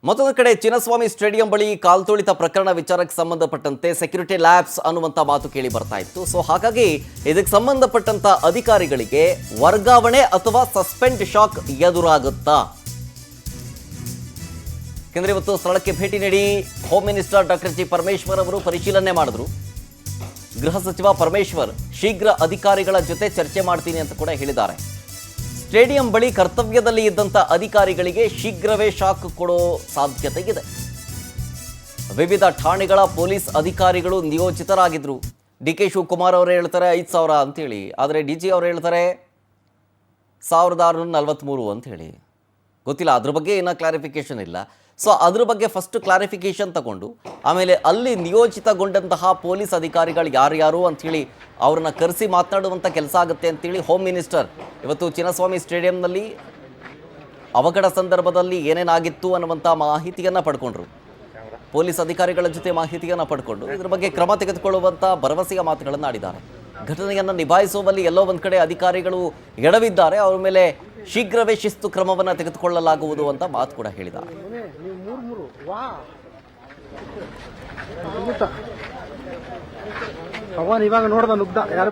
ಮತ್ತೊಂದು ಕಡೆ ಚಿನ್ನಸ್ವಾಮಿ ಸ್ಟೇಡಿಯಂ ಬಳಿ ಕಾಲ್ತುಳಿತ ಪ್ರಕರಣ ವಿಚಾರಕ್ಕೆ ಸಂಬಂಧಪಟ್ಟಂತೆ ಸೆಕ್ಯೂರಿಟಿ ಲ್ಯಾಬ್ಸ್ ಅನ್ನುವಂಥ ಮಾತು ಕೇಳಿ ಬರ್ತಾ ಇತ್ತು. ಸೊ ಹಾಗಾಗಿ ಇದಕ್ಕೆ ಸಂಬಂಧಪಟ್ಟಂತ ಅಧಿಕಾರಿಗಳಿಗೆ ವರ್ಗಾವಣೆ ಅಥವಾ ಸಸ್ಪೆಂಡ್ ಶಾಕ್ ಎದುರಾಗುತ್ತಾ? ಯಾಕೆಂದ್ರೆ ಇವತ್ತು ಸ್ಥಳಕ್ಕೆ ಭೇಟಿ ನೀಡಿ home minister doctor G Parameshwar ಅವರು ಪರಿಶೀಲನೆ ಮಾಡಿದ್ರು. ಗೃಹ ಸಚಿವ ಪರಮೇಶ್ವರ್ ಶೀಘ್ರ ಅಧಿಕಾರಿಗಳ ಜೊತೆ ಚರ್ಚೆ ಮಾಡ್ತೀನಿ ಅಂತ ಕೂಡ ಹೇಳಿದ್ದಾರೆ. ಸ್ಟೇಡಿಯಂ ಬಳಿ ಕರ್ತವ್ಯದಲ್ಲಿ ಇದ್ದಂಥ ಅಧಿಕಾರಿಗಳಿಗೆ ಶೀಘ್ರವೇ ಶಾಕ್ ಕೊಡೋ ಸಾಧ್ಯತೆ ಇದೆ. ವಿವಿಧ ಠಾಣೆಗಳ ಪೊಲೀಸ್ ಅಧಿಕಾರಿಗಳು ನಿಯೋಜಿತರಾಗಿದ್ರು. ಡಿ.ಕೆ. ಶಿವಕುಮಾರ್ ಅವರು ಹೇಳ್ತಾರೆ 5,000 ಅಂತೇಳಿ, ಆದರೆ ಡಿ.ಜಿ. ಅವರು ಹೇಳ್ತಾರೆ 1,643 ಅಂತ ಹೇಳಿ. ಗೊತ್ತಿಲ್ಲ, ಅದ್ರ ಬಗ್ಗೆ ಏನೋ ಕ್ಲಾರಿಫಿಕೇಶನ್ ಇಲ್ಲ. ಸೊ ಅದ್ರ ಬಗ್ಗೆ ಫಸ್ಟ್ ಕ್ಲಾರಿಫಿಕೇಶನ್ ತಗೊಂಡು ಆಮೇಲೆ ಅಲ್ಲಿ ನಿಯೋಜಿತಗೊಂಡಂತಹ ಪೊಲೀಸ್ ಅಧಿಕಾರಿಗಳು ಯಾರ್ಯಾರು ಅಂಥೇಳಿ ಅವ್ರನ್ನ ಕರೆಸಿ ಮಾತನಾಡುವಂಥ ಕೆಲಸ ಆಗುತ್ತೆ ಅಂತೇಳಿ ಹೋಮ್ ಮಿನಿಸ್ಟರ್ ಇವತ್ತು ಚಿನ್ನಸ್ವಾಮಿ ಸ್ಟೇಡಿಯಂನಲ್ಲಿ ಅವಘಡ ಸಂದರ್ಭದಲ್ಲಿ ಏನೇನಾಗಿತ್ತು ಅನ್ನುವಂಥ ಮಾಹಿತಿಯನ್ನು ಪಡ್ಕೊಂಡ್ರು. ಪೊಲೀಸ್ ಅಧಿಕಾರಿಗಳ ಜೊತೆ ಮಾಹಿತಿಯನ್ನು ಪಡ್ಕೊಂಡು ಇದ್ರ ಬಗ್ಗೆ ಕ್ರಮ ತೆಗೆದುಕೊಳ್ಳುವಂಥ ಭರವಸೆಯ ಮಾತುಗಳನ್ನು ಆಡಿದ್ದಾರೆ. ಘಟನೆಯನ್ನು ನಿಭಾಯಿಸುವಲ್ಲಿ ಎಲ್ಲೋ ಒಂದು ಕಡೆ ಅಧಿಕಾರಿಗಳು ಎಡವಿದ್ದಾರೆ, ಅವರ ಮೇಲೆ ಶೀಘ್ರವೇ ಶಿಸ್ತು ಕ್ರಮವನ್ನು ತೆಗೆದುಕೊಳ್ಳಲಾಗುವುದು ಅಂತ ಮಾತು ಕೂಡ ಹೇಳಿದ್ದಾರೆ. ಇವಾಗ ನೋಡ್ದ ನುಗ್ದ ಯಾರು